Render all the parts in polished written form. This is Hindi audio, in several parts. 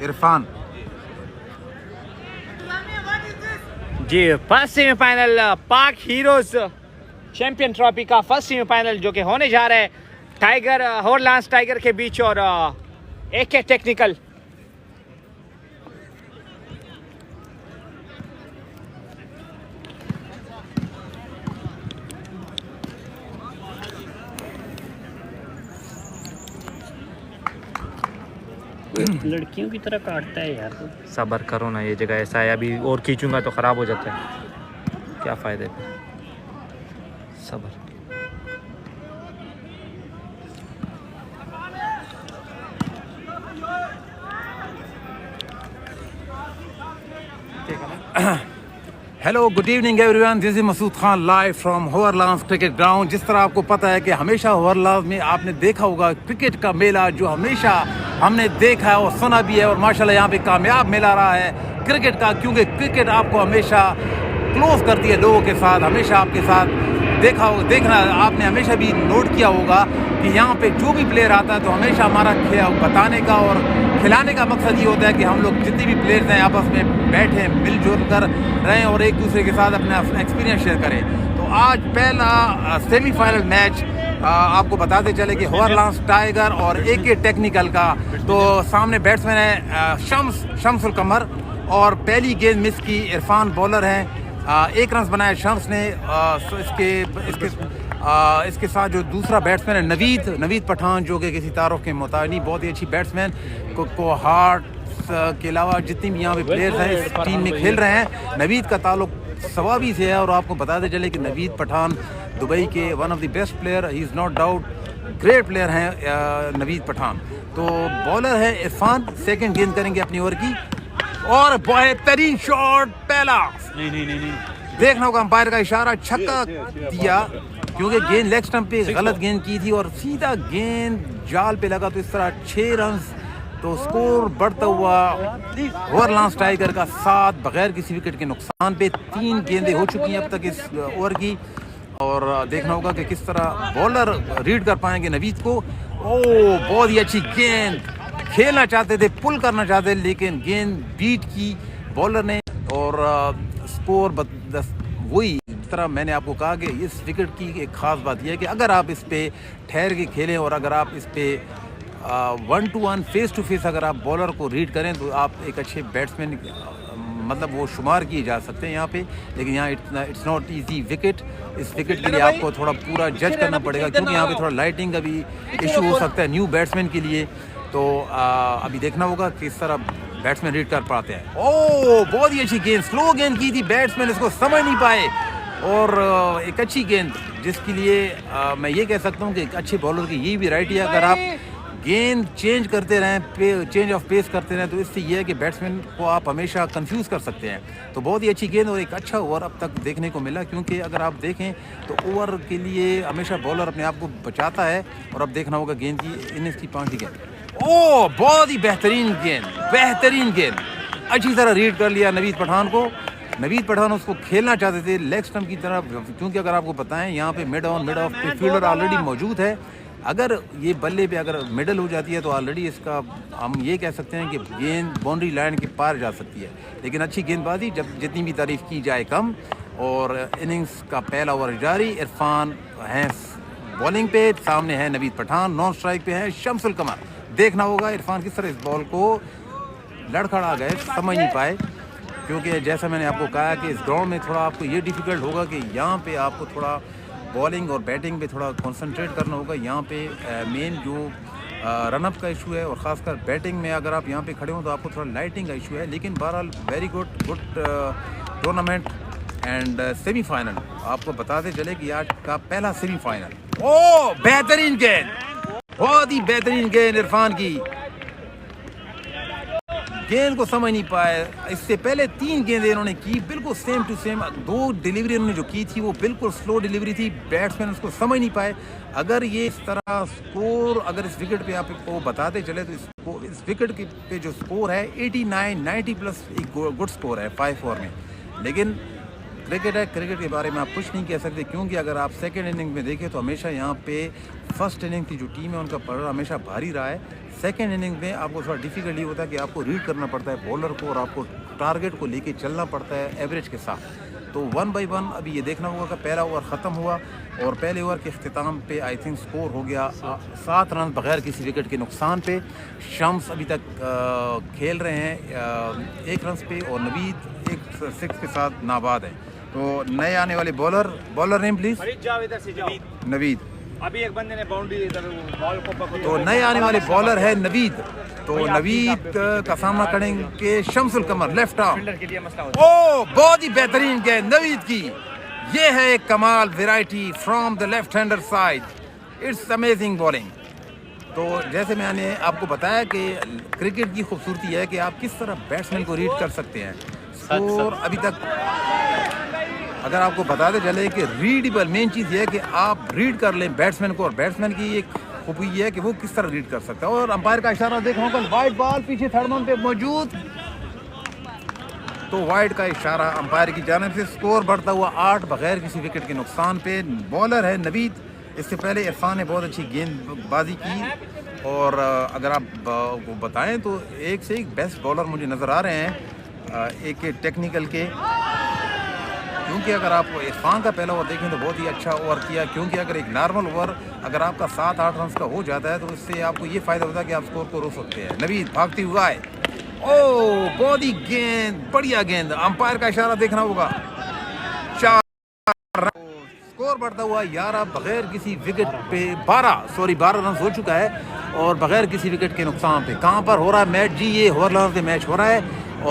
इरफान जी फर्स्ट सेमीफाइनल पाक हीरोज चैंपियन ट्रॉफी का फर्स्ट सेमीफाइनल जो कि होने जा रहा है टाइगर हॉरलांस टाइगर के बीच और एके टेक्निकल। लड़कियों की तरह काटता है यार। सब्र करो ना, ये जगह ऐसा है, अभी और खींचूंगा तो ख़राब हो जाता है, क्या फ़ायदे पे। सब्र। Hello good evening everyone, this is Masood Khan live from Horlance cricket ground. जिस तरह आपको पता है कि हमेशा हॉरलांस में आपने देखा होगा क्रिकेट का मेला जो हमेशा हमने देखा है और सुना भी है, और माशाल्लाह यहाँ पे कामयाब मेला रहा है क्रिकेट का, क्योंकि क्रिकेट आपको हमेशा क्लोज करती है लोगों के साथ, हमेशा आपके साथ देखना आपने हमेशा भी नोट किया होगा कि यहाँ पे जो भी प्लेयर आता है तो हमेशा हमारा बताने का और खिलाने का मकसद ये होता है कि हम लोग जितने भी प्लेयर्स हैं आपस में बैठें, मिलजुल कर रहें और एक दूसरे के साथ अपना एक्सपीरियंस शेयर करें। तो आज पहला सेमीफाइनल मैच आपको बताते चले कि हॉरलांस टाइगर और एके टेक्निकल का। तो सामने बैट्समैन है शम्सुल कमर और पहली गेंद मिस की इरफान बॉलर हैं। एक रन बनाया शम्स ने। इसके साथ जो दूसरा बैट्समैन है नवीद पठान, जो कि किसी तारुफ के मुताबिक बहुत ही अच्छी बैट्समैन को हार्ट के अलावा जितनी भी यहाँ पे प्लेयर्स हैं इस टीम में खेल रहे हैं। नवीद का ताल्लुक सवाबी से है और आपको बताते चले कि नवीद पठान दुबई के one of the best player, he is not doubt great player हैं नवीद पठान। तो बॉलर है इरफान, सेकंड गेंद करेंगे अपनी ओवर की और बेहतरीन शॉट पहला। नहीं देखना होगा अंपायर का इशारा, छक्का दिया क्योंकि गेंद लेग स्टंप पे गलत गेंद की थी और सीधा गेंद जाल पे लगा। तो इस तरह 6 रन, तो स्कोर बढ़ता हुआ हॉरलांस टाइगर का 7 बगैर किसी विकेट के नुकसान पे। 3 गेंदें हो चुकी हैं अब तक इस ओवर की और देखना होगा कि किस तरह बॉलर रीड कर पाएंगे नवीद को। बहुत ही अच्छी गेंद, खेलना चाहते थे, पुल करना चाहते थे, लेकिन गेंद बीट की बॉलर ने और स्कोर वही। जिस तरह मैंने आपको कहा कि इस विकेट की एक ख़ास बात यह है कि अगर आप इस पे ठहर के खेलें और अगर आप इस पे 1-to-1 फेस टू फेस अगर आप बॉलर को रीड करें तो आप एक अच्छे बैट्समैन मतलब वो शुमार किए जा सकते हैं यहाँ पे। लेकिन यहाँ इट्स नॉट ईजी विकेट। इस विकेट के लिए आपको थोड़ा पूरा जज करना पड़ेगा क्योंकि यहाँ पे थोड़ा लाइटिंग का भी इशू हो सकता है न्यू बैट्समैन के लिए। तो अभी देखना होगा किस तरह बैट्समैन रीड कर पाते हैं। बहुत ही अच्छी गेंद, स्लो गेंद की थी, बैट्समैन इसको समझ नहीं पाए और एक अच्छी गेंद जिसके लिए मैं ये कह सकता हूँ कि एक अच्छे बॉलर की यही भी राइट है, अगर आप गेंद चेंज करते रहें, चेंज ऑफ पेस करते रहें तो इससे ये है कि बैट्समैन को आप हमेशा कंफ्यूज कर सकते हैं। तो बहुत ही अच्छी गेंद और एक अच्छा ओवर अब तक देखने को मिला, क्योंकि अगर आप देखें तो ओवर के लिए हमेशा बॉलर अपने आप को बचाता है। और अब देखना होगा गेंद की इनिंग्स की 5वीं गेंद। बहुत ही बेहतरीन गेंद, अच्छी तरह रीड कर लिया नवीद पठान को। नवीद पठान उसको खेलना चाहते थे लेग स्टंप की तरफ, क्योंकि अगर आपको बताएं यहाँ पे मिड ऑफ पे फील्डर ऑलरेडी मौजूद है। अगर ये बल्ले पे अगर मिडल हो जाती है तो ऑलरेडी इसका हम ये कह सकते हैं कि गेंद बाउंड्री लाइन के पार जा सकती है। लेकिन अच्छी गेंदबाजी, जब जितनी भी तारीफ की जाए कम। और इनिंग्स का पहला ओवर जारी, इरफान हैं बॉलिंग पे, सामने है नवीद पठान, नॉन स्ट्राइक पे है शम्सुल कमर। देखना होगा इरफान किस तरह इस बॉल को लड़खड़ा गए, समझ नहीं पाए, क्योंकि जैसा मैंने आपको कहा कि इस ग्राउंड में थोड़ा आपको ये डिफ़िकल्ट होगा कि यहाँ पे आपको थोड़ा बॉलिंग और बैटिंग पे थोड़ा कंसंट्रेट करना होगा। यहाँ पे मेन जो रनअप का इशू है और ख़ासकर बैटिंग में अगर आप यहाँ पे खड़े हो तो आपको थोड़ा लाइटिंग का इशू है। लेकिन बहरहाल very good tournament and semifinal आपको बताते चले कि आज का पहला सेमीफाइनल। बेहतरीन गेंद, बहुत ही बेहतरीन गेंद इरफान की। गेंद को समझ नहीं पाए। इससे पहले 3 गेंदें इन्होंने की बिल्कुल सेम टू सेम। 2 डिलीवरी इन्होंने जो की थी वो बिल्कुल स्लो डिलीवरी थी, बैट्समैन उसको समझ नहीं पाए। अगर ये इस तरह स्कोर अगर इस विकेट पे आपको बताते चले तो इस विकेट पे जो स्कोर है 89-90 प्लस एक गुड स्कोर है 5 ओवर में। लेकिन क्रिकेट है, क्रिकेट के बारे में आप कुछ नहीं कह सकते, क्योंकि अगर आप सेकेंड इनिंग में देखें तो हमेशा यहाँ पे फर्स्ट इनिंग की जो टीम है उनका पकड़ हमेशा भारी रहा है। सेकेंड इनिंग में आपको थोड़ा डिफिकल्ट ये होता है कि आपको रीड करना पड़ता है बॉलर को और आपको टारगेट को लेके चलना पड़ता है एवरेज के साथ। तो 1 by 1 अभी ये देखना होगा कि पहला ओवर ख़त्म हुआ और पहले ओवर के अख्तिताम पे आई थिंक स्कोर हो गया 7 रन बगैर किसी विकेट के नुकसान पे। शम्स अभी तक खेल रहे हैं 1 रन पे और नवीद 1 6 के साथ नाबाद है। तो नए आने वाले बॉलर नेम प्लीज। जाओ इधर से जाओ। नवीद। अभी एक बंदे ने बाउंड्री इधर बॉल को पकड़। तो नए आने वाले बॉलर है नवीद। तो नवीद का सामना करेंगे शम्सुल कमर लेफ्ट आर्म। फील्डर के लिए मसला होता ओ बहुत ही बेहतरीन गेंद नवीद की। ये है एक कमाल variety from the left hander side. It's amazing bowling. तो जैसे मैंने आपको बताया कि क्रिकेट की खूबसूरती है कि आप किस तरह बैट्समैन को रीड कर सकते हैं। स्कोर अभी तक अगर आपको बताते चले कि रीडेबल मेन चीज़ ये है कि आप रीड कर लें बैट्समैन को, और बैट्समैन की एक खूबी ये है कि वो किस तरह रीड कर सकता है। और अंपायर का इशारा देख रहा हूँ वाइड बॉल पीछे थर्ड मन पे मौजूद, तो वाइड का इशारा अंपायर की जानिब से। स्कोर बढ़ता हुआ 8 बगैर किसी विकेट के नुकसान पे। बॉलर है नवीद। इससे पहले इरफान ने बहुत अच्छी गेंदबाजी की और अगर आप को बताएं तो एक से एक बेस्ट बॉलर मुझे नज़र आ रहे हैं एक टेक्निकल के, क्योंकि अगर आप इरफान का पहला ओवर देखें तो बहुत ही अच्छा ओवर किया, क्योंकि अगर एक नॉर्मल ओवर अगर आपका 7-8 रन का हो जाता है तो इससे आपको ये फ़ायदा होता है कि आप स्कोर को रोक सकते हैं। नवीद भागती हुआ है, ओ बहुत ही गेंद, बढ़िया गेंद, अंपायर का इशारा देखना होगा। 4 रन, स्कोर बढ़ता हुआ 11 बगैर किसी विकेट पे 12 रन हो चुका है और बगैर किसी विकेट के नुकसान पे। कहाँ पर हो रहा है मैच जी? ये हॉरलांस में मैच हो रहा है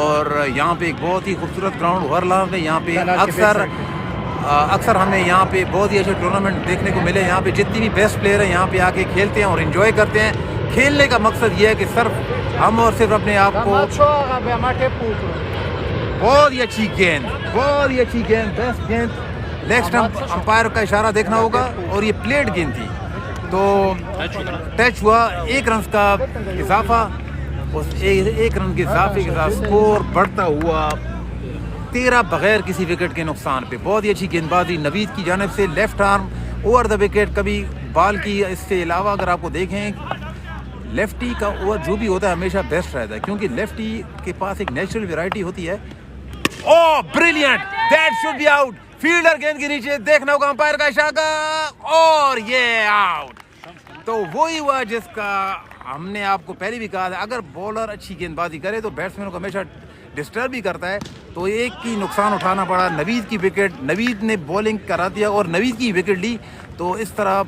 और यहाँ पे एक बहुत ही खूबसूरत ग्राउंड हॉरलांस में। यहाँ पे अक्सर हमें यहाँ पे बहुत ही अच्छे टूर्नामेंट देखने को मिले। यहाँ पे जितनी भी बेस्ट प्लेयर हैं यहाँ पे आके खेलते हैं और एंजॉय करते हैं। खेलने का मकसद ये है कि सिर्फ हम और सिर्फ अपने आप को। बहुत ही अच्छी गेंद, बहुत ही अच्छी गेंद, बेस्ट गेंद, लेग स्टंप, अंपायर का इशारा देखना होगा और ये प्लेट गेंद थी तो टच हुआ। 1 रन का इजाफा, उस 1 रन के इजाफे के साथ स्कोर बढ़ता हुआ 13 बगैर किसी विकेट के नुकसान पे। बहुत ही अच्छी गेंदबाजी नवीद की जानिब से, left arm over the wicket कभी बॉल की। इसके अलावा अगर आपको देखें लेफ्टी का ओवर जो भी होता है हमेशा बेस्ट रहता है, क्योंकि लेफ्टी के पास एक नेचुरल वैरायटी होती है। ओह brilliant, that should be out. Fielder गेंद के नीचे देखना होगा अंपायर का इशारा और ये आउट। तो वही हुआ जिसका हमने आपको पहले भी कहा था, अगर बॉलर अच्छी गेंदबाजी करे तो बैट्समैन को हमेशा डिस्टर्ब भी करता है। तो एक की नुकसान उठाना पड़ा, नवीद की विकेट, नवीद ने बॉलिंग करा दिया और नवीद की विकेट ली। तो इस तरह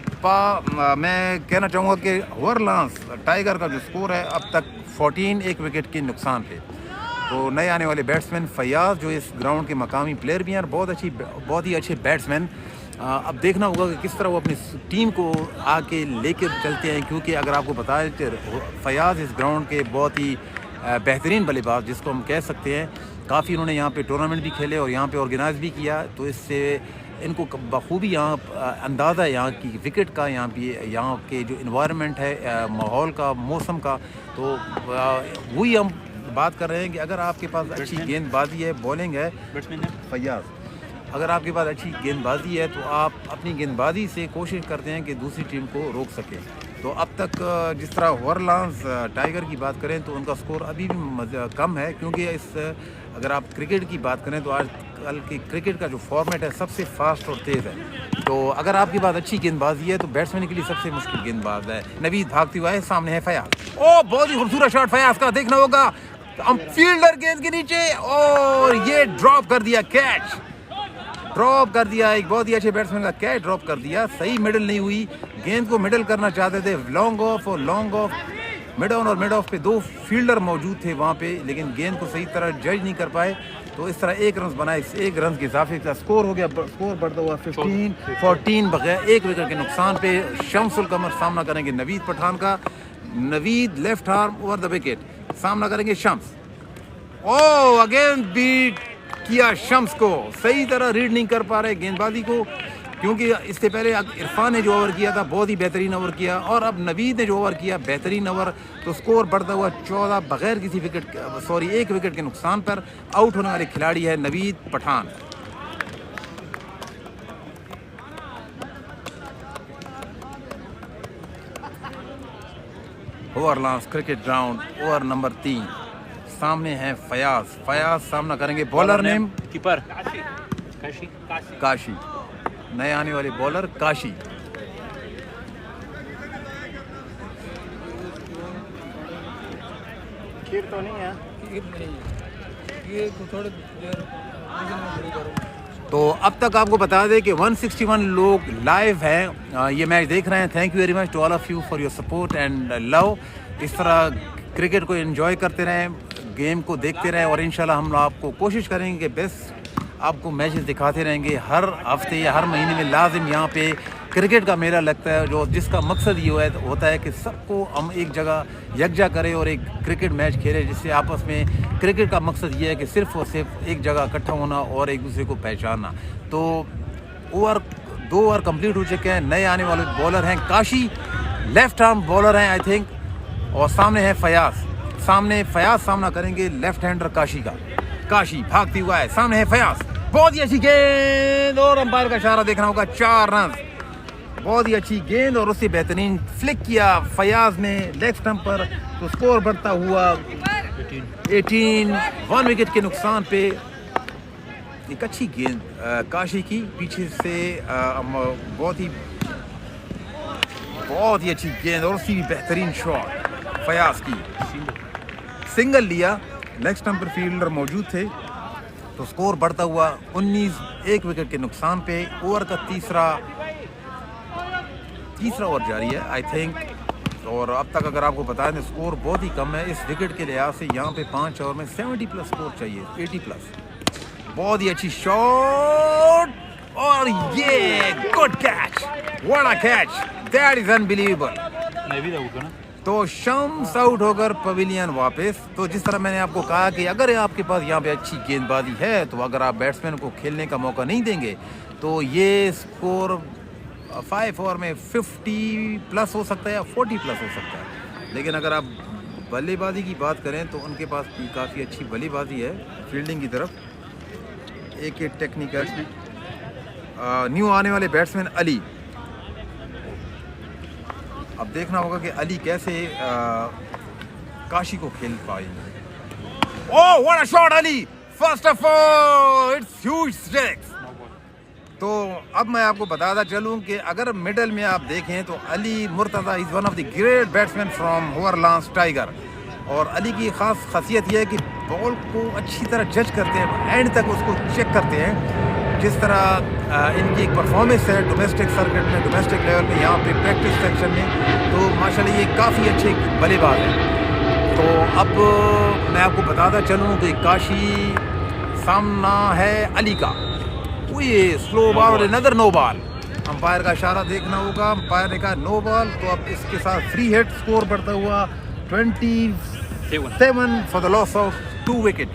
मैं कहना चाहूँगा कि हॉरलांस टाइगर का जो स्कोर है अब तक 14, 1 विकेट के नुकसान पे। तो नए आने वाले बैट्समैन फयाज जो इस ग्राउंड के मकामी प्लेयर भी हैं, बहुत ही अच्छे बैट्समैन। अब देखना होगा कि किस तरह वो अपनी टीम को आके लेकर चलते हैं, क्योंकि अगर आपको बताएं कि फयाज इस ग्राउंड के बहुत ही बेहतरीन बल्लेबाज जिसको हम कह सकते हैं। काफ़ी इन्होंने यहाँ पे टूर्नामेंट भी खेले और यहाँ पे ऑर्गेनाइज भी किया, तो इससे इनको बखूबी यहाँ अंदाज़ा है यहाँ की विकेट का, यहाँ के जो इन्वायरमेंट है, माहौल का, मौसम का। तो वही हम बात कर रहे हैं कि अगर आपके पास अच्छी गेंदबाजी है, बॉलिंग है, फयाज अगर आपके पास अच्छी गेंदबाजी है तो आप अपनी गेंदबाजी से कोशिश करते हैं कि दूसरी टीम को रोक सकें। तो अब तक जिस तरह हॉरलांस टाइगर की बात करें तो उनका स्कोर अभी भी कम है, क्योंकि अगर आप क्रिकेट की बात करें तो आजकल की क्रिकेट का जो फॉर्मेट है सबसे फास्ट और तेज़ है। तो अगर आपके पास अच्छी गेंदबाजी है तो बैट्समैन के लिए सबसे मुश्किल गेंदबाज है। नवीद भागती हुआ है, सामने है फयाज। ओ बहुत ही खूबसूरत शॉट फयाज का देखना होगा। हम फील्डर गेंद के नीचे और ये ड्रॉप कर दिया, कैच ड्रॉप कर दिया। एक बहुत ही अच्छे बैट्समैन का कैच ड्रॉप कर दिया। सही मिडल नहीं हुई, गेंद को मिडल करना चाहते थे, लॉन्ग ऑफ और लॉन्ग ऑफ, मिड ऑन और मिड ऑफ पे 2 फील्डर मौजूद थे वहाँ पे, लेकिन गेंद को सही तरह जज नहीं कर पाए। तो इस तरह 1 रन बनाए, 1 रन के इजाफे का स्कोर हो गया। स्कोर बढ़ता हुआ 15-14 बगैर 1 विकेट के नुकसान पे। शम्सुल कमर सामना करेंगे नवीद पठान का। Naveed left arm over the wicket, सामना करेंगे शम्स। ओ अगेन बीट किया शम्स को, सही तरह रीड नहीं कर पा रहे गेंदबाजी को, क्योंकि इससे पहले इरफान ने जो ओवर किया था बहुत ही बेहतरीन ओवर किया और अब नवीद ने जो ओवर किया बेहतरीन ओवर। तो स्कोर बढ़ता हुआ 14 बगैर किसी विकेट 1 विकेट के नुकसान पर। आउट होने वाले खिलाड़ी है Naveed Pathan. Over lawns cricket ground, over number 3। सामने है फयाज सामना करेंगे बॉलर नेम कीपर काशी, नए आने वाले बॉलर काशी। खीर तो नहीं है ये थोड़े तो अब तक आपको बता दें कि 161 लोग लाइव हैं, ये मैच देख रहे हैं। Thank you very much to all of you for your support and love. इस तरह क्रिकेट को एंजॉय करते रहें, गेम को देखते रहें और इंशाल्लाह हम आपको कोशिश करेंगे कि बेस्ट आपको मैचेस दिखाते रहेंगे। हर हफ्ते या हर महीने में लाजिम यहाँ पे क्रिकेट का मेला लगता है, जो जिसका मकसद ये होता है कि सबको हम एक जगह यकजा करें और एक क्रिकेट मैच खेलें, जिससे आपस में क्रिकेट का मकसद ये है कि सिर्फ और सिर्फ एक जगह इकट्ठा होना और एक दूसरे को पहचानना। तो 2 ओवर कंप्लीट हो चुके हैं। नए आने वाले बॉलर हैं काशी, लेफ्ट आर्म बॉलर हैं आई थिंक, और सामने है फयाज सामना करेंगे लेफ्ट हैंडर काशी का। काशी भागती हुआ है, सामने है फयाज, बहुत ही अच्छी गेंद और अंपायर का इशारा देखना होगा, 4 रन। बहुत ही अच्छी गेंद और उससे बेहतरीन फ्लिक किया फयाज ने लेग स्टंप पर, तो स्कोर बढ़ता हुआ 18, 1 विकेट के नुकसान पे। एक अच्छी गेंद काशी की पीछे से, बहुत ही अच्छी गेंद और उसकी बेहतरीन शॉट फयाज की, सिंगल लिया, लेग स्टंप पर फील्डर मौजूद थे, तो स्कोर बढ़ता हुआ 19, 1 विकेट के नुकसान पे। ओवर का तीसरा ओवर जारी है आई थिंक, और अब तक अगर आपको बता दें स्कोर बहुत ही कम है इस विकेट के लिहाज से। यहाँ पे 5 ओवर में 70 प्लस स्कोर चाहिए, 80 प्लस। बहुत ही अच्छी शॉट और ये good catch, what a catch, that is unbelievable. तो शम्स आउट होकर पवेलियन वापस। तो जिस तरह मैंने आपको कहा कि अगर आपके पास यहाँ पे अच्छी गेंदबाजी है, तो अगर आप बैट्समैन को खेलने का मौका नहीं देंगे, तो ये स्कोर 5 ओवर में 50 प्लस हो सकता है या 40 प्लस हो सकता है। लेकिन अगर आप बल्लेबाजी की बात करें तो उनके पास भी काफ़ी अच्छी बल्लेबाजी है फील्डिंग की तरफ। एक टेक्निकल न्यू आने वाले बैट्समैन अली, अब देखना होगा कि अली कैसे काशी को खेल पाएंगे। ओह what a shot Ali, first of all it's huge strikes. तो अब मैं आपको बताता चलूं कि अगर मिडल में आप देखें तो Ali Murtaza is one of the great batsman from hover lawns tiger, और अली की ख़ास खासियत यह है कि बॉल को अच्छी तरह जज करते हैं, एंड तक उसको चेक करते हैं। जिस तरह इनकी एक परफॉर्मेंस है डोमेस्टिक सर्किट में, डोमेस्टिक लेवल पे, यहाँ पे प्रैक्टिस सेक्शन में, तो माशाल्लाह ये काफ़ी अच्छे बल्लेबाज हैं। तो अब मैं आपको बताता चलूँ कि काशी सामना है अली का, ये स्लो बॉल और अनदर नो बॉल। अंपायर का इशारा देखना होगा, अंपायर ने कहा नो बॉल, तो अब इसके साथ फ्री हिट, स्कोर बढ़ता हुआ 27 for the loss of 2 wicket.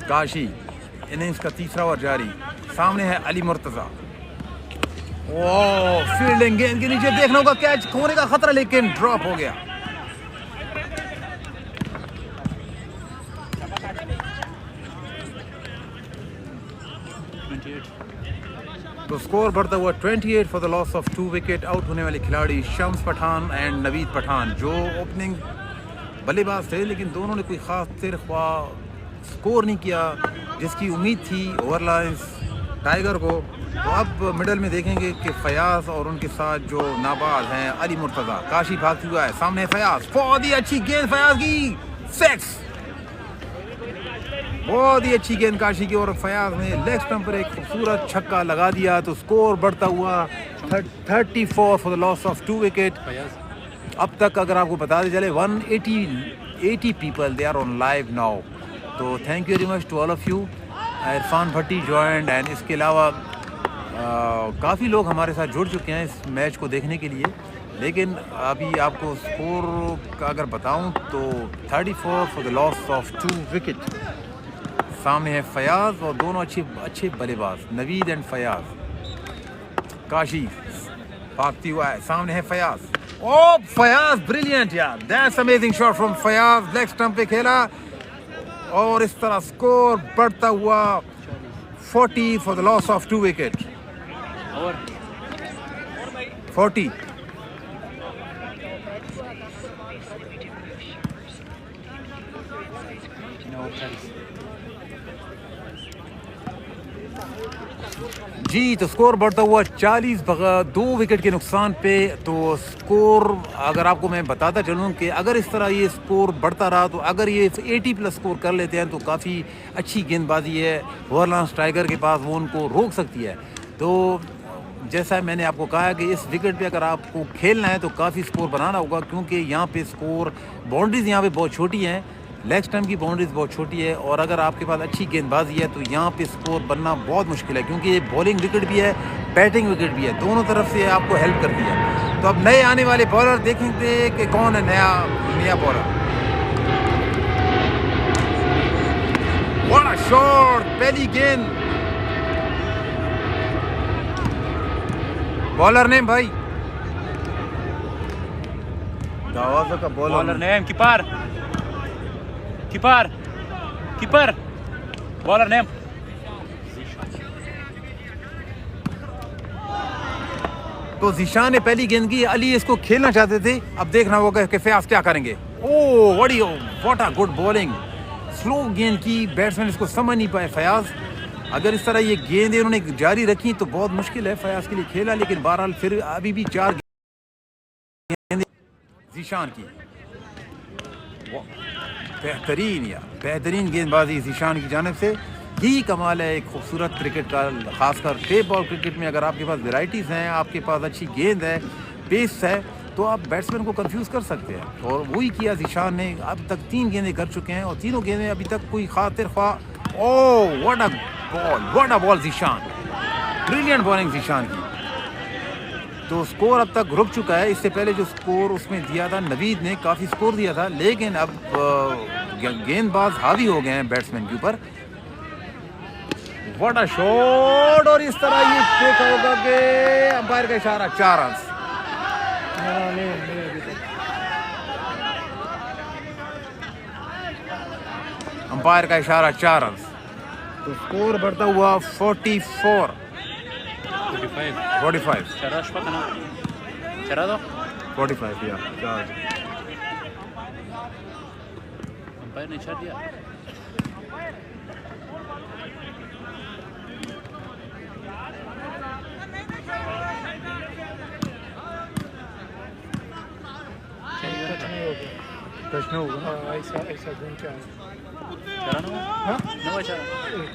Kashi innings का तीसरा ओवर जारी, सामने है अली मुर्तज़ा। ओह फील्डिंग गेंद के नीचे देखना होगा, कैच खोने का खतरा लेकिन ड्रॉप हो गया। तो स्कोर बढ़ता हुआ 28 for the loss of 2 wicket. Out होने वाले खिलाड़ी शम्स पठान एंड नवीद पठान, जो ओपनिंग बल्लेबाज थे, लेकिन दोनों ने कोई खास स्कोर नहीं किया जिसकी उम्मीद थी ओवरलाइंस टाइगर को। तो अब मिडल में देखेंगे कि फयाज और उनके साथ जो नाबाद हैं अली मुर्तज़ा। काशी भागती हुआ है, सामने फयाज, बहुत ही अच्छी गेंद फयाज की, 6, बहुत ही अच्छी गेंद काशी की, और फयाज ने लेग स्टंप पर एक खूबसूरत छक्का लगा दिया। तो स्कोर बढ़ता हुआ 34 for the loss of 2 wicket. अब तक अगर आपको बता दें चले 180 people they are on live now. तो thank you very much to all of you. Irfan Bhatti joined, and इसके अलावा काफ़ी लोग हमारे साथ जुड़ चुके हैं इस मैच को देखने के लिए। लेकिन अभी आपको स्कोर का अगर बताऊं तो 34 for the loss of 2 wicket. सामने है फयाज और दोनों अच्छे बल्लेबाज नवीद एंड फयाज। काशी भागती हुआ है, सामने है फयाज, Oh, फयाज ब्रिलियंट यार, that's amazing shot from Fayaz, leg stump पे खेला और इस तरह स्कोर बढ़ता हुआ 40 for the loss of 2 wicket. 40। जी, तो स्कोर बढ़ता हुआ 40 2 विकेट के नुकसान पे। तो स्कोर अगर आपको मैं बताता चलूँ कि अगर इस तरह ये स्कोर बढ़ता रहा तो अगर ये 80+ स्कोर कर लेते हैं तो काफ़ी अच्छी गेंदबाजी है वॉरलांस टाइगर के पास, वो उनको रोक सकती है। तो जैसा मैंने आपको कहा कि इस विकेट पे अगर आपको खेलना है तो काफ़ी स्कोर बनाना होगा, क्योंकि यहाँ पे स्कोर बाउंड्रीज यहाँ पे बहुत छोटी हैं, लेग स्टंप की बाउंड्रीज बहुत छोटी है, और अगर आपके पास अच्छी गेंदबाजी है तो यहाँ पे स्कोर बनना बहुत मुश्किल है, क्योंकि ये बॉलिंग विकेट भी है, बैटिंग विकेट भी है, दोनों तरफ से आपको हेल्प करती है। तो अब नए आने वाले बॉलर देखेंगे कि कौन है नया बॉलर। व्हाट अ शॉट, पहली गेंद। बॉलर नेम भाई, दावाज़ का bowler name, keeper bowler name. तो ज़ीशान ने पहली गेंद की, अली इसको खेलना चाहते थे, अब देखना होगा कि फयाज क्या करेंगे। ओह what a good bowling, slow गेंद की, बैट्समैन इसको समझ नहीं पाए फयाज। अगर इस तरह ये गेंदें उन्होंने जारी रखी तो बहुत मुश्किल है फयाज के लिए खेला, लेकिन बहरहाल फिर अभी भी 4 गेंदें ज़ीशान की। बेहतरीन गेंदबाजी ज़ीशान की जानिब से, यही कमाल है एक खूबसूरत क्रिकेट का, खासकर टेप बॉल क्रिकेट में। अगर आपके पास वेराइटीज़ हैं, आपके पास अच्छी गेंद है, पेस है, तो आप बैट्समैन को कंफ्यूज कर सकते हैं, और वही किया ज़ीशान ने। अब तक 3 गेंदें कर चुके हैं और तीनों गेंदें अभी तक कोई खातिर ख्वाह। Oh what a ball Zeeshan, brilliant bowling Zeeshan की। तो स्कोर अब तक रुक चुका है। इससे पहले जो स्कोर उसमें दिया था नवीद ने, काफ़ी स्कोर दिया था, लेकिन अब गेंदबाज हावी हो गए हैं बैट्समैन के ऊपर। व्हाट अ शॉट, और इस तरह ये देखा होगा कि अंपायर का इशारा 4 रन। अंपायर का इशारा 4 रन। तो स्कोर बढ़ता हुआ 44 45 45 या 4। अंपायर ने छाड़ दिया। टच नहीं होगा। ऐसा घूम के आया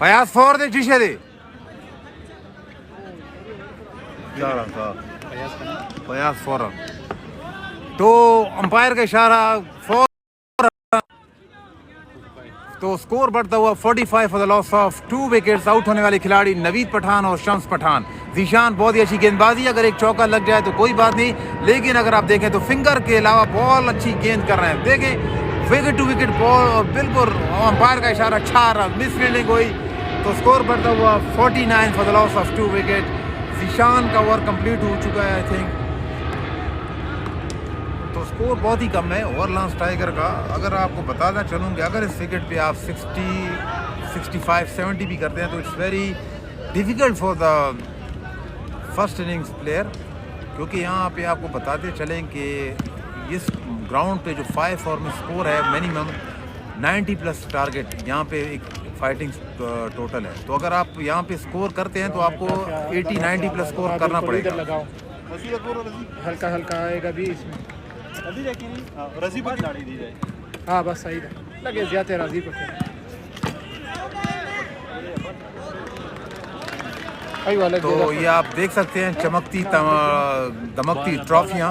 फयाज 4 दे शीशे दे 4 रन था फयाज 4 रन। तो अंपायर का इशारा 4 रन। तो स्कोर बढ़ता हुआ 45 for the loss of 2 wickets. Out होने वाले खिलाड़ी नवीद पठान और शम्स पठान। ज़ीशान बहुत ही अच्छी गेंदबाजी, अगर एक चौका लग जाए तो कोई बात नहीं, लेकिन अगर आप देखें तो फिंगर के अलावा बॉल अच्छी गेंद कर रहे हैं। देखें विकेट टू विकेट बॉल और बिल्कुल अंपायर का इशारा 4 रन, मिस फील्डिंग हुई। तो स्कोर बढ़ता हुआ 49 for the loss of 2 wicket. Zeeshan का ओवर कंप्लीट हो चुका है आई थिंक। तो स्कोर बहुत ही कम है वॉरलांस टाइगर का। अगर आपको बताना चलूँ कि अगर इस विकेट पे आप 60 65 70 भी करते हैं तो it's very difficult for the first innings player, क्योंकि यहाँ पे आपको बताते चलें कि इस ग्राउंड पे जो 5 फॉर में स्कोर है मिनिमम 90+ टारगेट। यहाँ पे एक फाइटिंग टोटल है। तो अगर आप यहाँ पे स्कोर करते हैं तो आपको 80-90 प्लस स्कोर करना इधर पड़ेगा। लगाओ, हल्का हल्का आएगा भी इसमें। अभी देखिए नहीं रजी पर गाड़ी दी जाए। हाँ बस सही है, लगे ज्यादा राजी को आई वाले। तो ये आप देख सकते हैं चमकती दमकती ट्रॉफियाँ।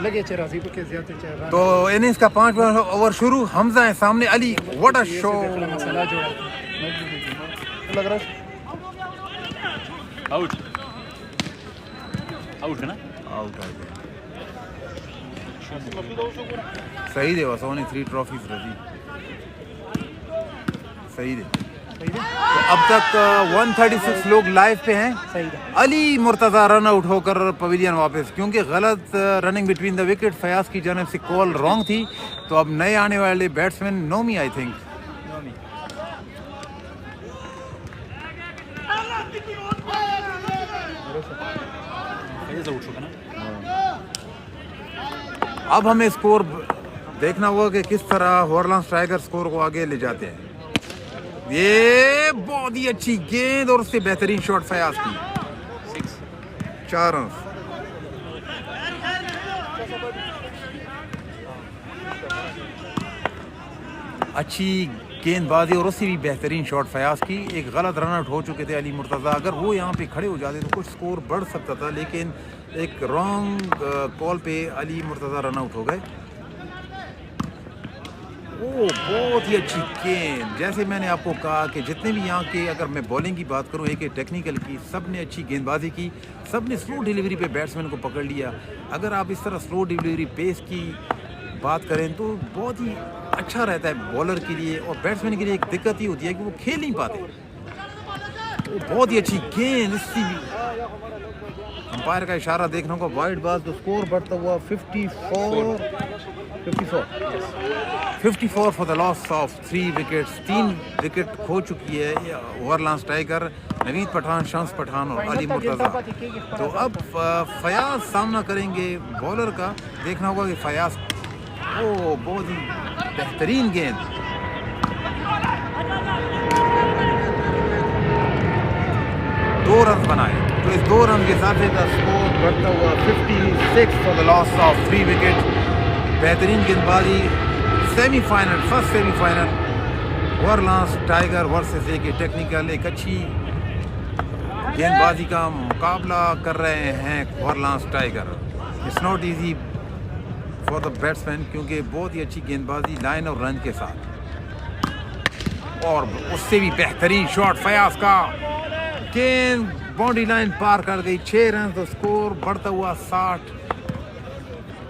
लगे चे राजी को ज्यादा चे। तो इनिंग्स का 5वां ओवर शुरू। हमजा है सामने, अली व्हाट अ शो। मसाला जो है लग रहा है आउट आउट है ना आउट आ गया। सही दे बस ओनली 3 ट्रॉफीज रही। सही दे। तो अब तक 136 लोग लाइव पे हैं। सही है। अली मुर्तज़ा रन आउट होकर पवेलियन वापस, क्योंकि गलत running between the wicket Fayaz की जानब से कॉल रॉन्ग थी। तो अब नए आने वाले बैट्समैन नोमी आई थिंक। अब हमें स्कोर देखना होगा कि किस तरह हॉर्लांस टाइगर स्कोर को आगे ले जाते हैं। ये बहुत ही अच्छी गेंद और उससे बेहतरीन शॉट फयाज की। 4 रन। अच्छी गेंदबाजी और उससे भी बेहतरीन शॉट फयाज की। एक गलत रन आउट हो चुके थे अली मुर्तज़ा, अगर वो यहाँ पे खड़े हो जाते तो कुछ स्कोर बढ़ सकता था, लेकिन एक रॉन्ग कॉल पे अली मुर्तज़ा रन आउट हो गए। ओ बहुत ही अच्छी गेंद। जैसे मैंने आपको कहा कि जितने भी यहाँ के, अगर मैं बॉलिंग की बात करूँ एक टेक्निकल की, सब ने अच्छी गेंदबाजी की, सब ने स्लो डिलीवरी पे बैट्समैन को पकड़ लिया। अगर आप इस तरह स्लो डिलीवरी पेस की बात करें तो बहुत ही अच्छा रहता है बॉलर के लिए, और बैट्समैन के लिए एक दिक्कत ही होती है कि वो खेल नहीं पाते। बहुत ही अच्छी गेंद। इससे भी अंपायर का इशारा देखने को, वाइड बॉल। तो स्कोर बढ़ता हुआ 54 for the loss of 3 wickets. 3 wicket खो चुकी है हॉर्लांस टाइगर, नवीद पठान, शम्स पठान और अली मुर्तज़ा। तो अब फयाज सामना करेंगे बॉलर का। देखना होगा कि फयाज, ओ बहुत ही बेहतरीन गेंद। दो रन बनाए। तो इस 2 रन के साथ का स्कोर बढ़ता हुआ 56 for the loss of 3 wicket. बेहतरीन गेंदबाजी। Semifinal, first semifinal Horlance tiger versus एक टेक्निकल। एक अच्छी गेंदबाजी का मुकाबला कर रहे हैं Horlance tiger. It's not easy for the batsman, क्योंकि बहुत ही अच्छी गेंदबाजी लाइन और रन के साथ, और उससे भी बेहतरीन शॉट फयाज का। गेंद बाउंड्री लाइन पार कर गई। 6 रन। तो स्कोर बढ़ता हुआ 60,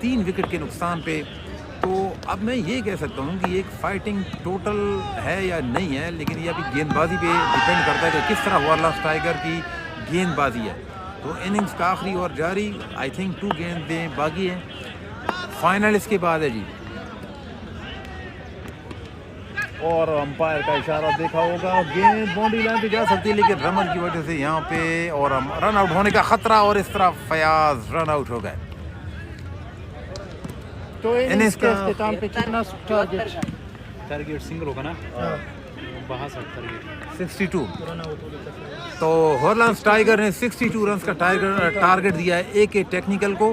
3 विकेट के नुकसान पे। तो अब मैं ये कह सकता हूँ कि एक फाइटिंग टोटल है या नहीं है, लेकिन ये अभी गेंदबाजी पे डिपेंड करता है कि किस तरह हॉर्लांस टाइगर की गेंदबाजी है। तो इनिंग्स का आखिरी ओवर जारी। आई थिंक 2 गेंदें बाकी हैं। फाइनल इसके बाद है जी। और अंपायर का इशारा देखा होगा, गेंद बाउंड्री लाइन पे जा सकती है, लेकिन रमन की वजह से यहाँ पे और रन आउट होने का खतरा, और इस तरह फयाज रन आउट हो गए। तो इनिंग्स के इख्तिताम पे कितना टारगेट सिंगल होगा ना, बाहर से टारगेट 62। तो हॉर्लांस टाइगर ने 62 रन का टारगेट दिया है एक टेक्निकल को।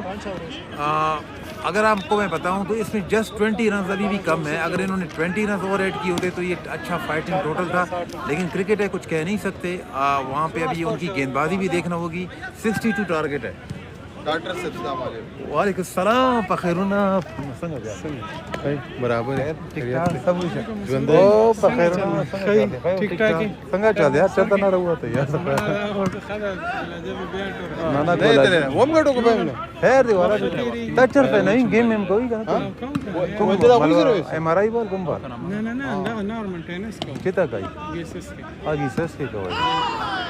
अगर आपको मैं बताऊं तो इसमें जस्ट 20 रन अभी भी कम है। अगर इन्होंने 20 रन ओवर ऐड किए होते तो ये अच्छा फाइटिंग टोटल था, लेकिन क्रिकेट है, कुछ कह नहीं सकते। वहाँ पे अभी उनकी गेंदबाजी भी देखना होगी। 62 टारगेट है। वालेकुम सलाम पखैरुना बराबर है ठीक-ठाक सब कुछ है। ओ पखैरुना ठीक-ठाक है। संगा चल यार चलता ना रहुआ तो यार ना ना तेरे वो मगड़ो को पहले खैर दीवारा टचर पे नहीं गेम में कोई का कुम एमआरआई बॉल कुम बॉल ना नॉर्मल टेनिस को कितना का गेसेस के आगे सस के का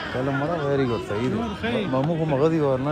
चलो मरा वेरी गुड सही मामू को मगदी और ना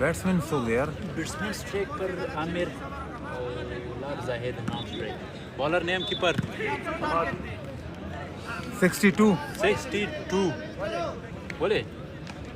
बैट्समैन सो यार बैट्समैन स्ट्राइक पर आमिर और लाल जाहिद नाम स्ट्राइक बॉलर नेम कीपर 62 बोले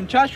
49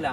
आला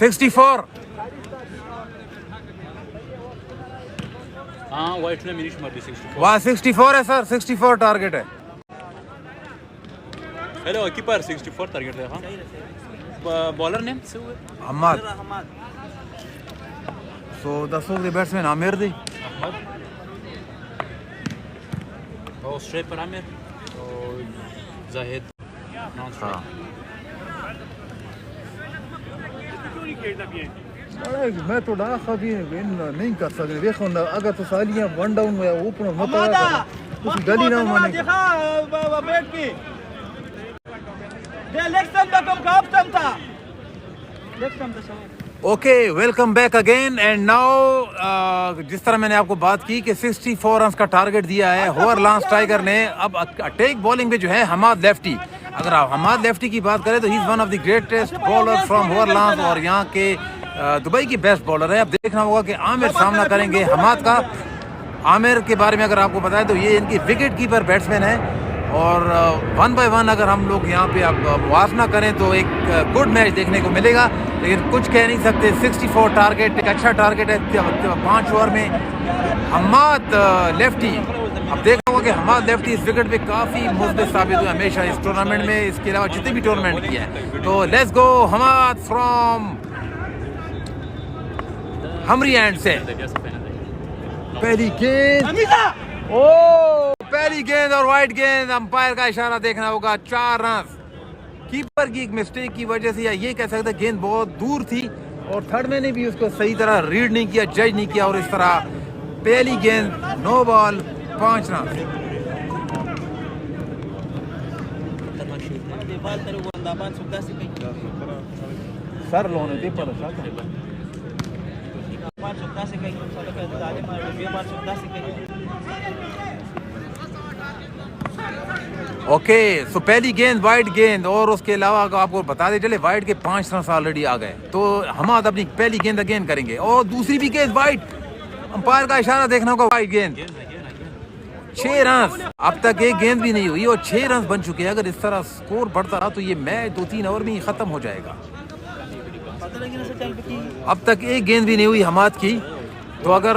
64 हां वाइट ने मिनिश मार दी 64 वाह 64 है सर 64 टारगेट है हेलो कीपर 64 टारगेट है हां bowler name Ahmed so the batsman Aamir दी अहमद और स्ट्राइक पर आमिर और जाहिद नॉन स्ट्राइक मैं तो डा खादी नहीं कर सकते देखो ना अगर तो सालियां वन डाउन में ओपन मत कुछ गली ना माने बैठ की ये लेक्सम का कम कापतम था लेक्सम तो okay welcome back again and now जिस तरह मैंने आपको बात की कि 64 रन का टारगेट दिया है होवर लांस टाइगर ने। अब अटैक बॉलिंग में जो है हमाद लेफ्टी, अगर आप हमाद लेफ्टी की बात करें तो he is one of the greatest bowler from hover lawns और यहाँ के दुबई की बेस्ट बॉलर है। अब देखना होगा कि आमिर सामना करेंगे हमाद का। आमिर के बारे में अगर आपको बताएं तो ये इनकी विकेट कीपर बैट्समैन है और 1 बाय 1 अगर हम लोग यहाँ पे अब मुआवजा करें तो एक गुड मैच देखने को मिलेगा, लेकिन कुछ कह नहीं सकते। 64 टारगेट एक अच्छा टारगेट है 5 ओवर में। हमाद लेफ्टी, अब देखा होगा कि हमाद लेफ्टी इस विकेट पे काफ़ी मुस्बित साबित हुए हमेशा इस टूर्नामेंट में, इसके अलावा जितने भी टूर्नामेंट किया है। तो लेट्स गो हमाद फ्रॉम हमरी एंड से। पहली गेंद, ओ पहली गेंद और वाइड गेंद, अंपायर का इशारा देखना होगा। 4 रन कीपर की एक मिस्टेक की वजह से, या ये कह सकते हैं गेंद बहुत दूर थी और थर्ड मैन ने भी उसको सही तरह रीड नहीं किया, जज नहीं किया और इस तरह पहली गेंद 9 बॉल 5 रन। सर लोने दे पर ओके। सो पहली गेंद वाइड गेंद, और उसके अलावा अगर आपको बता दे चले वाइड के 5 रन ऑलरेडी आ गए, तो हमाद अपनी पहली गेंद अगेन करेंगे और दूसरी भी गेंद वाइड। अंपायर का इशारा देखना होगा, वाइड गेंद 6 रन। अब तक एक गेंद भी नहीं हुई और 6 रन बन चुके हैं। अगर इस तरह स्कोर बढ़ता रहा तो ये मैच 2-3 ओवर में ही खत्म हो जाएगा। अब तक एक गेंद भी नहीं हुई हमाद की, तो अगर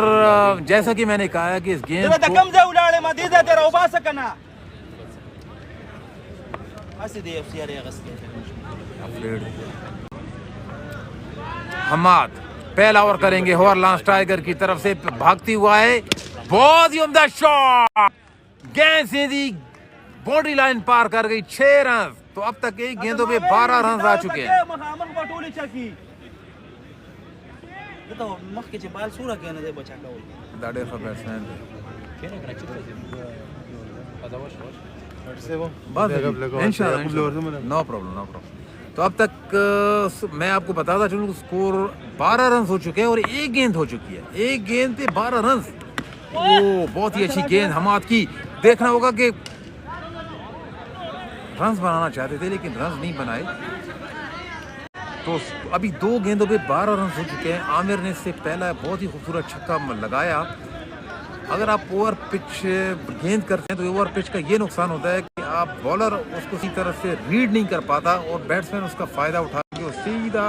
जैसा कि मैंने कहा है कि इस गेंद हमाद पहला ओवर करेंगे हॉर्लांस टाइगर की तरफ से, भागती हुआ है, बहुत ही उम्दा शॉट, गेंद सीधी बाउंड्री लाइन पार कर गई, 6 रन। तो अब तक एक गेंदों पे 12 रन आ चुके हैं। No problem. तो अब तक मैं आपको बताता चलूं, स्कोर 12 रन हो चुके हैं और एक गेंद हो चुकी है, एक गेंद पे 12 रन। ओ बहुत ही अच्छी गेंद हमाद की। देखना होगा कि रन बनाना चाहते थे लेकिन रन नहीं बनाए, तो अभी 2 गेंदों पे 12 रन हो चुके हैं। आमिर ने इससे पहला बहुत ही खूबसूरत छक्का लगाया। अगर आप ओवर पिच गेंद करते हैं तो ओवर पिच का ये नुकसान होता है कि आप बॉलर उसको इसी तरह से रीड नहीं कर पाता और बैट्समैन उसका फ़ायदा उठा के सीधा,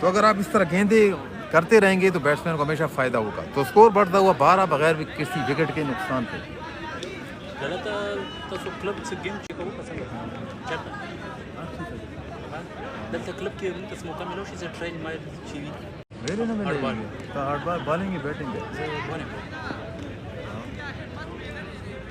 तो अगर आप इस तरह गेंदें करते रहेंगे तो बैट्समैन को हमेशा फ़ायदा होगा। तो स्कोर बढ़ता हुआ 12 बगैर भी किसी विकेट के नुकसान थे।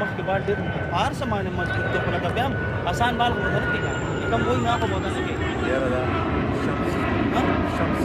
मख के बाद पार समान मजबूत तो पड़ा था हम आसान बाल को बदल के कम वही ना को बदल के यार दा शम्स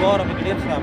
गौर में क्लियर खराब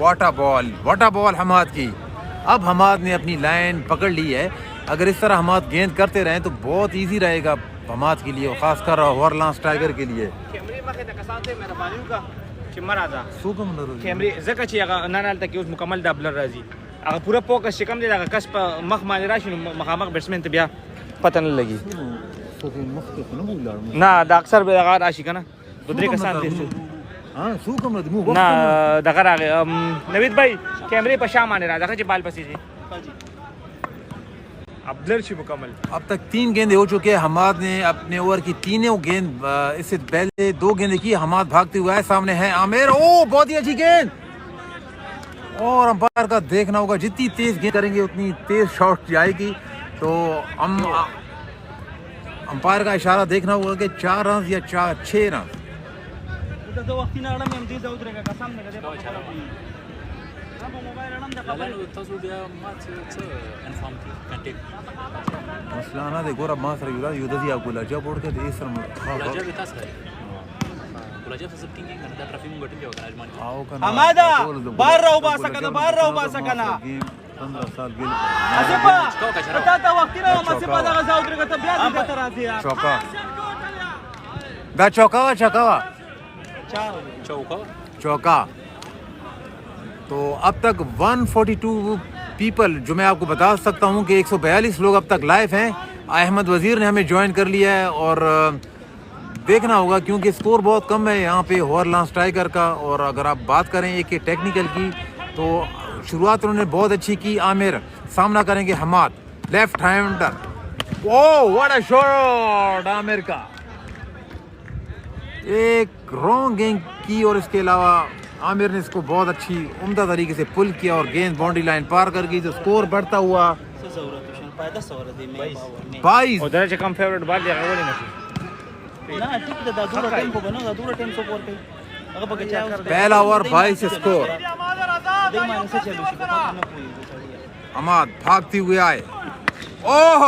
वाटा बॉल हमाद की। अब हमाद ने अपनी लाइन पकड़ ली है। अगर इस तरह हमाद गेंद करते रहें तो बहुत इजी रहेगा हमाद के लिए, खासकर हॉर्लांस टाइगर के लिए। मुकम्मल डबलर राजी अगर पूरा फोकस से कम दे लगा कस पर मख मारे राशि मखामक बैट्समैन तो बिया पता नहीं लगी ना दा अक्सर लगा राशि का ना दूसरे के साथ हां सू कम न ना दगर आ गए नवीद भाई कैमरे पर शाम आने रहा दगा जी बाल पसी जी अब्लर छी मुकम्मल। अब तक 3 गेंदें हो चुके हैं। हमाद ने अपने ओवर की तीनों गेंद, इससे पहले 2 गेंदें की। हमाद भागते हुए है, सामने है आमिर, ओ बहुत ही अच्छी गेंद। और अंपायर का देखना होगा, जितनी तेज गेंद करेंगे उतनी तेज शॉट जाएगी। तो अंपायर का इशारा देखना होगा कि 4 रन या 6 रन। मसला ना देखो रब मास रही होगा युद्ध दिया आपको लजा बोर्ड के इस तरह लजा भी था सर लजा से सब टिंगिंग करता ट्रैफिक में गटन जाओ आज मान आओ का हमादा बाहर रहो बा सकना 15 साल गेल असेपा पता वक्त ना मसेपा दा गजा उतरेगा तब ब्याह की तरह से यार चौका दा चौका। तो अब तक 142 पीपल, जो मैं आपको बता सकता हूं कि 142 लोग अब तक लाइव हैं। अहमद वजीर ने हमें ज्वाइन कर लिया है और देखना होगा क्योंकि स्कोर बहुत कम है यहाँ पे हॉर्लांस टाइगर का। और अगर आप बात करें एक टेक्निकल की तो शुरुआत उन्होंने बहुत अच्छी की। आमिर सामना करेंगे Hammad, left hander, oh what a shot Aamir का, एक रॉन्ग गेंद की और इसके अलावा आमिर ने इसको बहुत अच्छी उम्दा तरीके से पुल किया और गेंद बाउंड्री लाइन पार कर गई। तो स्कोर बढ़ता हुआ 22। उधर से कम फेवरेट बाल दिया वो नहीं ना ठीक है दा दूर टेम्पो बनो दा दूर टेम्पो पर पे अगर बगचा पहला ओवर 22 स्कोर। दे माने से चलो सी पता ना कोई अमाद भागते हुए आए, ओह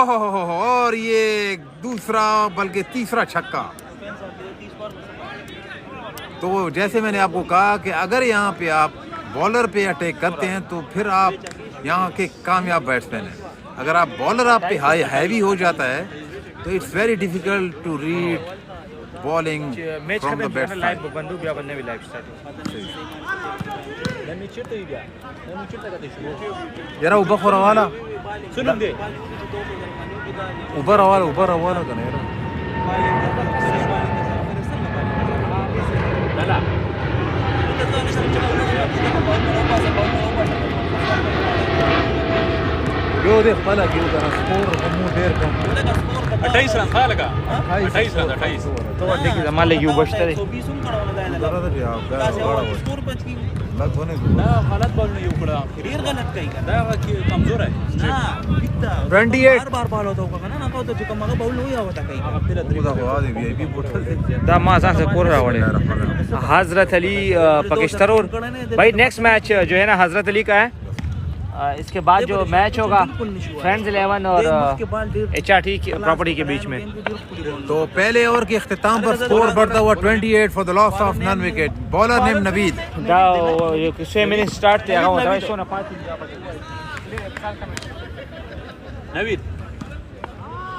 और ये दूसरा बल्कि तीसरा छक्का। तो जैसे मैंने आपको कहा कि अगर यहाँ पे आप बॉलर पे अटैक करते हैं तो फिर आप यहाँ के कामयाब बैट्समैन हैं। अगर आप बॉलर आप पे हैवी हो जाता है तो it's very difficult to read bowling from the batsman. बंदूक या बनने भी लाइफ स्टार्ट जरा उबर वाला सुन दे उबर वाला कने यो देख पला क्यों करा स्कोर हमू देर कम 28 रन था लगा 28 रन 28 तो देखिए हमारे यू बचते रे जरा तो क्या स्कोर बच की गलत होने दा हालत बॉल नहीं उखड़ा करियर गलत कहीं का दा कमजोर है ना कितना 28 बार बॉल होता होगा ना तो जो कम मगा बॉल नहीं होता कहीं खुदा को आदि वीआईपी बोतल दा मासा से कोर रावड़े हजरत अली पाकिस्तान। और भाई नेक्स्ट मैच जो है ना हजरत अली का है। इसके बाद जो मैच होगा फ्रेंड्स 11 और HRT की प्रॉपर्टी के बीच में। तो पहले ओवर के इख्तिताम पर स्कोर बढ़ता हुआ 28 for the loss of non wicket. Bowler name Naveed. दा ये किसे मिनट स्टार्ट थे होता है सोना 5 नवीद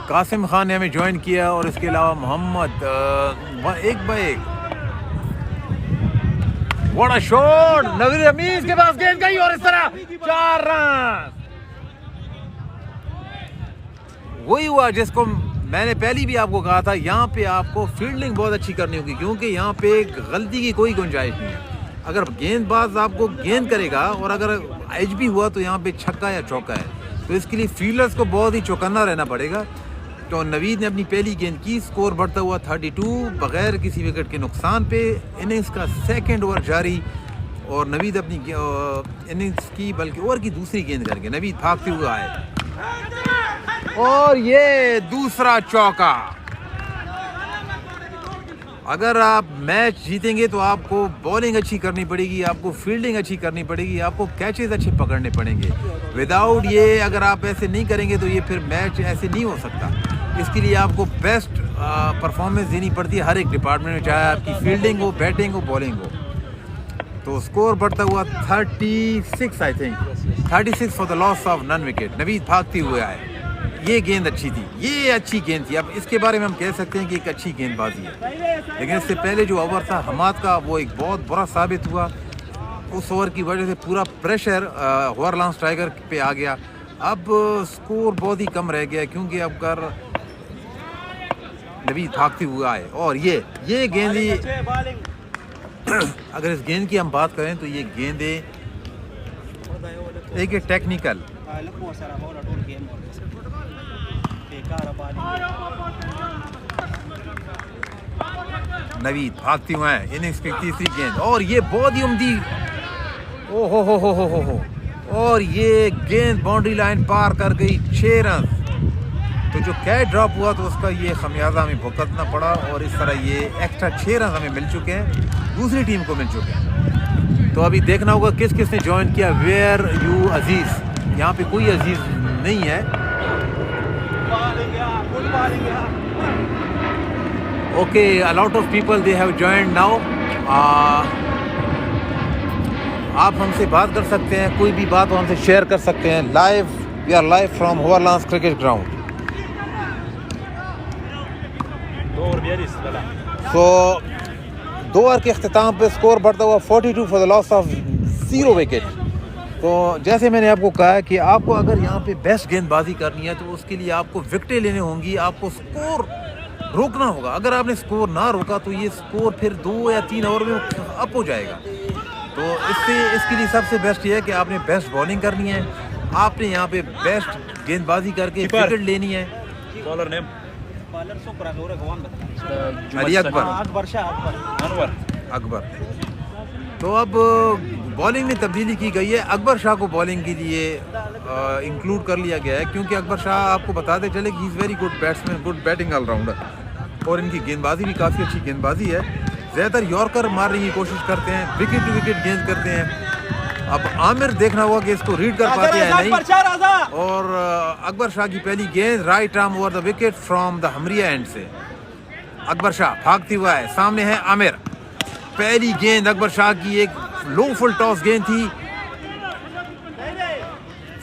कासिम खान ने हमें ज्वाइन किया और इसके अलावा मोहम्मद एक बाय एक। What a shot, Naveed Hamid के पास गेंद गई और इस तरह 4 रन। वही हुआ जिसको मैंने पहले भी आपको कहा था, यहाँ पे आपको फील्डिंग बहुत अच्छी करनी होगी क्योंकि यहाँ पे गलती की कोई गुंजाइश नहीं है। अगर गेंदबाज आपको गेंद करेगा और अगर एच भी हुआ तो यहाँ पे छक्का या चौका है, तो इसके लिए फील्डर्स को बहुत ही चौकन्ना रहना पड़ेगा। तो नवीद ने अपनी पहली गेंद की, स्कोर बढ़ता हुआ 32 बगैर किसी विकेट के नुकसान पे। इनिंग्स का सेकंड ओवर जारी और नवीद अपनी इनिंग्स की बल्कि ओवर की दूसरी गेंद करके नवीद भागते हुए आए और ये दूसरा चौका। अगर आप मैच जीतेंगे तो आपको बॉलिंग अच्छी करनी पड़ेगी, आपको फील्डिंग अच्छी करनी पड़ेगी, आपको कैचेस अच्छे पकड़ने पड़ेंगे। विदाउट ये अगर आप ऐसे नहीं करेंगे तो ये फिर मैच ऐसे नहीं हो सकता। इसके लिए आपको बेस्ट परफॉर्मेंस देनी पड़ती है हर एक डिपार्टमेंट में, चाहे आपकी फील्डिंग हो, बैटिंग हो, बॉलिंग हो। तो स्कोर बढ़ता हुआ 36 I think 36 for the loss of non wicket. Naveed भागते हुए आए, ये गेंद अच्छी थी, ये अच्छी गेंद थी। अब इसके बारे में हम कह सकते हैं कि एक अच्छी गेंदबाजी है, लेकिन इससे पहले जो ओवर था हमाद का वो एक बहुत बुरा साबित हुआ। उस ओवर की वजह से पूरा प्रेशर हॉरलांस टाइगर पे आ गया। अब स्कोर बहुत ही कम रह गया क्योंकि अब कर नवीद भागते हुए आए और ये गेंद ही अगर इस गेंद की हम बात करें तो ये गेंदें एक टेक्निकल नवीद भागती हुए हैं। इनिंग्स की तीसरी गेंद और ये बहुत ही उम्दी, ओ हो और ये गेंद बाउंड्री लाइन पार कर गई, 6 रन। तो जो कैच ड्रॉप हुआ तो उसका ये खमियाजा हमें भुगतना पड़ा और इस तरह ये एक्स्ट्रा 6 रन हमें मिल चुके हैं, दूसरी टीम को मिल चुके हैं। तो अभी देखना होगा किस किस ने ज्वाइन किया। वेयर यू अजीज, यहाँ पे कोई अजीज नहीं है। Okay, a lot of people they have joined now. आप हमसे बात कर सकते हैं, कोई भी बात हमसे शेयर कर सकते हैं। Live, we are live from Horlance cricket ground. तो 2 ओवर के अख्तिताम पे स्कोर बढ़ता हुआ 42 for the loss of 0 wicket. तो जैसे मैंने आपको कहा कि आपको अगर यहाँ पे बेस्ट गेंदबाजी करनी है तो उसके लिए आपको विकेटें लेने होंगी, आपको स्कोर रोकना होगा। अगर आपने स्कोर ना रोका तो ये स्कोर फिर 2 या 3 ओवर में अप हो जाएगा। तो इसके लिए सबसे बेस्ट ये है कि आपने बेस्ट बॉलिंग करनी है, आपने यहाँ पे बेस्ट गेंदबाजी करके विकेट लेनी है। बॉलर नेम अली अकबर तो अब बॉलिंग में तब्दीली की गई है, अकबर शाह को बॉलिंग के लिए इंक्लूड कर लिया गया है क्योंकि अकबर शाह आपको बताते चले कि he is very good batsman, good batting allrounder. और इनकी गेंदबाजी भी काफ़ी अच्छी गेंदबाजी है। ज़्यादातर यॉर्कर मारने की कोशिश करते हैं, विकेट टू विकेट गेंद करते हैं। अब आमिर देखना होगा कि इसको रीड कर पाते हैं नहीं। और अकबर शाह की पहली गेंद right arm over the wicket from the Hamaria and से। अकबर शाह भागती हुआ है, सामने है आमिर। पहली गेंद अकबर शाह की एक लो फुल टॉस गेंद थी।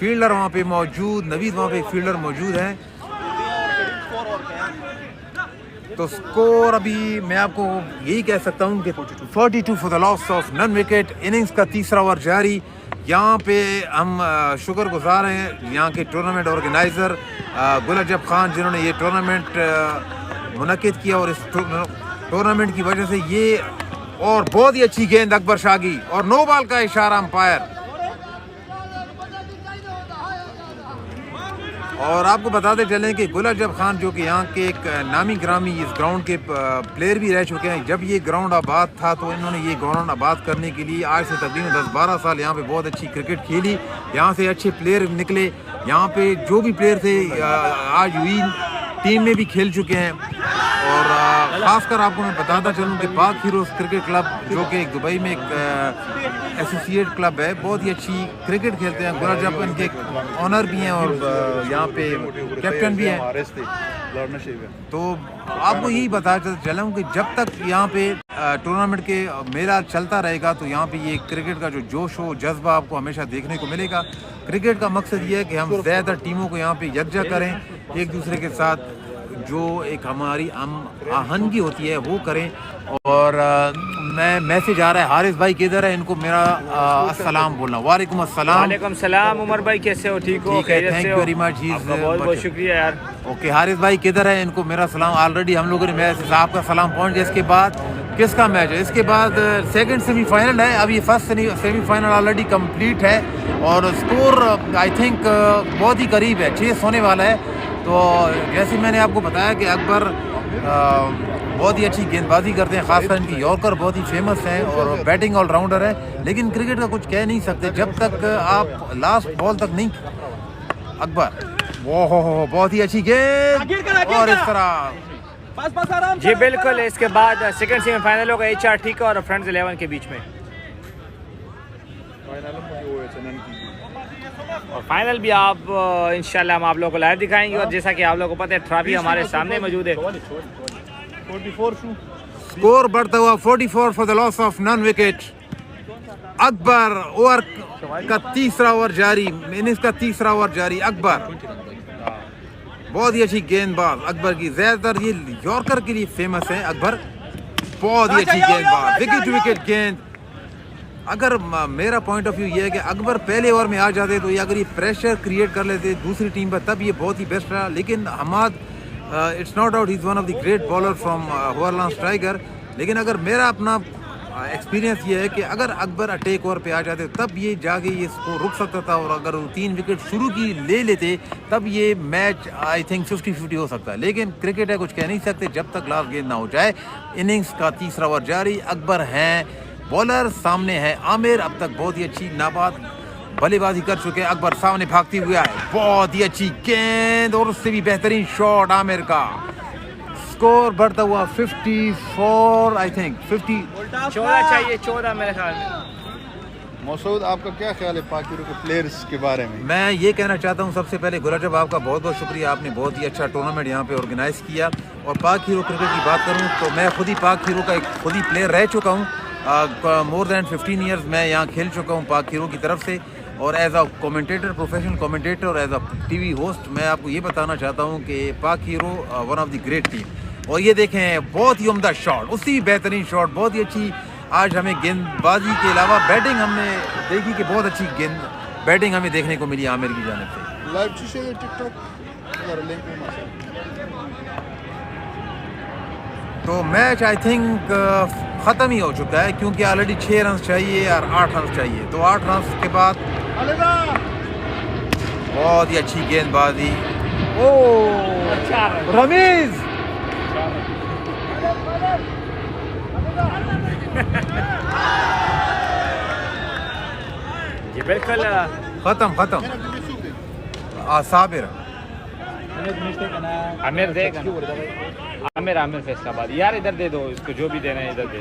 फील्डर वहां पे मौजूद, नवीद वहां पे एक फील्डर मौजूद है। तो स्कोर अभी मैं आपको यही कह सकता हूं कि 42 for the loss of none wicket. Innings का तीसरा ओवर जारी। यहाँ पे हम शुक्रगुजार हैं यहाँ के टूर्नामेंट ऑर्गेनाइज़र गुल अजब खान, जिन्होंने ये टूर्नामेंट मुनक्किद किया और इस टूर्नामेंट की वजह से ये। और बहुत ही अच्छी गेंद अकबर शाह की और नो बॉल का इशारा अंपायर। और आपको बताते चलें कि गुल अजब खान जो कि यहाँ के एक नामी ग्रामी इस ग्राउंड के प्लेयर भी रह चुके हैं। जब ये ग्राउंड आबाद था तो इन्होंने ये ग्राउंड आबाद करने के लिए आज से तकरीबन 10-12 साल यहाँ पे बहुत अच्छी क्रिकेट खेली। यहाँ से अच्छे प्लेयर निकले। यहाँ पे जो भी प्लेयर थे आज हुई टीम में भी खेल चुके हैं। और ख़ासकर आपको मैं बताता चलूँ कि पाक हीरोज़ क्रिकेट क्लब जो कि दुबई में एक एसोसिएट क्लब है, बहुत ही अच्छी क्रिकेट खेलते हैं। गुल अजब इनके ऑनर भी हैं और यहाँ पे कैप्टन भी हैं। तो आपको यही बताता चलूँ कि जब तक यहाँ पे टूर्नामेंट के मेला चलता रहेगा तो यहाँ पे ये क्रिकेट का जो जोश हो जज्बा आपको हमेशा देखने को मिलेगा। क्रिकेट का मकसद ये है कि हम ज़्यादातर टीमों को यहाँ पे यकजा करें, एक दूसरे के साथ जो एक हमारी आहंगी होती है वो करें। और मैं मैसेज आ रहा है, हारिस भाई किधर है, इनको मेरा अस्सलाम बोलना। वालेकुम अस्सलाम। वालेकुम सलाम। उमर भाई कैसे हो? ठीक हो? ठीक है, थैंक यू वेरी मच। बहुत बहुत शुक्रिया यार। ओके, हारिस भाई किधर है, इनको मेरा सलाम। ऑलरेडी हम लोगों ने मैसेज आपका सलाम पहुंच गया। इसके बाद किसका मैच है? इसके बाद सेकंड सेमीफाइनल है। अभी फर्स्ट सेमीफाइनल ऑलरेडी कंप्लीट है और स्कोर आई थिंक बहुत ही करीब है, 6 होने वाला है। तो जैसे मैंने आपको बताया कि अकबर बहुत ही अच्छी गेंदबाजी करते हैं, खासकर इनकी यॉर्कर बहुत ही फेमस हैं और बैटिंग ऑलराउंडर है। लेकिन क्रिकेट का कुछ कह नहीं सकते जब तक आप लास्ट बॉल तक नहीं। अकबर वो हो बहुत ही अच्छी गेंद और इस तरह। जी बिल्कुल। इसके बाद सेकंड सेमीफाइनल होगा HRT का और फ्रेंड्स 11 के बीच में। और फाइनल भी आप इंशाल्लाह हम आप लोगों को लाइव दिखाएंगे। और जैसा कि आप लोगों को पता है ट्रॉफी हमारे सामने मौजूद है। स्कोर बढ़ता हुआ 44 for the loss of none wicket. Akbar over का तीसरा ओवर जारी, इनिंग्स का तीसरा ओवर जारी। अकबर बहुत ही अच्छी गेंदबाज अकबर की, ज्यादातर ये यॉर्कर के लिए फेमस है। अकबर बहुत ही अच्छी गेंदबाज, विकेट टू विकेट गेंद। अगर मेरा पॉइंट ऑफ व्यू ये है कि अकबर पहले ओवर में आ जाते तो ये अगर ये प्रेशर क्रिएट कर लेते दूसरी टीम पर तब ये बहुत ही बेस्ट रहा। लेकिन Hammad it's not out, is one of the great bowler from Horlance tiger. लेकिन अगर मेरा अपना एक्सपीरियंस ये है कि अगर अकबर अटैक ओवर पे आ जाते तब ये जाके ये स्कोर रुक सकता था। और अगर वो 3 विकेट शुरू की ले लेते तब ये मैच आई थिंक 50-50 हो सकता है। लेकिन क्रिकेट है, कुछ कह नहीं सकते जब तक लास्ट गेंद ना हो जाए। इनिंग्स का तीसरा ओवर जारी। अकबर हैं बॉलर, सामने है आमिर। अब तक बहुत ही अच्छी नाबाद बल्लेबाजी कर चुके हैं। अकबर सामने भागती हुआ है, बहुत ही अच्छी गेंद और उससे भी बेहतरीन शॉट आमिर का। स्कोर बढ़ता हुआ 54 आई थिंक 50 14 चाहिए, 14 मेरे ख्याल में। मसूद, आपका क्या ख्याल है पाक हीरो के प्लेयर्स के बारे में? मैं ये कहना चाहता हूँ सबसे पहले गुल अजब आपका बहुत बहुत शुक्रिया, आपने बहुत ही अच्छा टूर्नामेंट यहाँ पे ऑर्गेनाइज़ किया। और पाक हीरो क्रिकेट की बात करूँ तो मैं खुद ही पाक हीरो का एक खुद ही प्लेयर रह चुका हूँ। मोर दैन 15 ईयर्स मैं यहाँ खेल चुका हूँ पाक हीरो की तरफ से। और as a commentator, professional commentator और एज अ टीवी होस्ट मैं आपको ये बताना चाहता हूँ कि Pak hero one of the great team. और ये देखें बहुत ही उम्दा शॉट, उससे भी बेहतरीन शॉट, बहुत ही अच्छी। आज हमें गेंदबाजी के अलावा बैटिंग हमने देखी कि बहुत अच्छी गेंद बैटिंग हमें देखने को मिली आमिर की जानिब से। लाइव टिकटॉक तो मैच आई थिंक ख़त्म ही हो चुका है क्योंकि ऑलरेडी 6 रन चाहिए और 8 रन चाहिए। तो 8 रन के बाद बहुत ही अच्छी गेंदबाजी। रमीज जी बिल्कुल। खत्म साबिर आमिर देगा ना। आमिर फैसलाबाद यार इधर दे दो इसको, जो भी देना है इधर दे।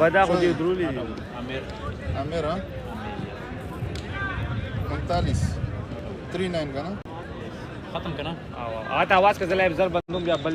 बदा खुद उधर ली। आमिर हाँ 39 39 का ना खत्म करना आता आवाज का जला जर बंदूम या बल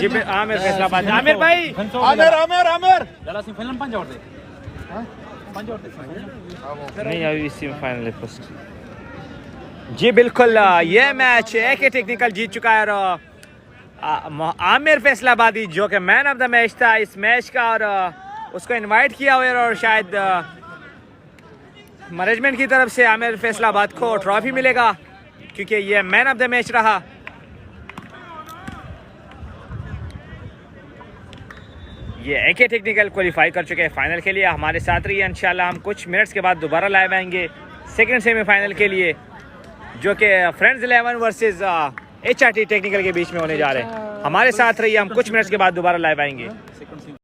जी आमिर फैसलाबाद। आमिर भाई आमिर जरा सी फिल्म पंजा और दे पंजा और दे नहीं अभी सेमीफाइनल है फर्स्ट। जी बिल्कुल ये मैच एक टेक्निकल जीत चुका है और आमिर फैसलाबादी जो कि मैन ऑफ द मैच था इस मैच का, और उसको इनवाइट किया हुआ है और शायद मैनेजमेंट की तरफ से आमिर फैसलाबाद को ट्रॉफी मिलेगा क्योंकि ये मैन ऑफ द मैच रहा। ये एक टेक्निकल क्वालिफाई कर चुके हैं फाइनल के लिए, हमारे साथ रही है। इंशाल्लाह हम कुछ मिनट्स के बाद दोबारा लाइव आएंगे सेकंड सेमीफाइनल के लिए जो कि फ्रेंड्स 11 वर्सेस HRT टेक्निकल के बीच में होने जा रहे हैं। हमारे साथ रहिए, हम कुछ मिनट्स के बाद दोबारा लाइव आएंगे।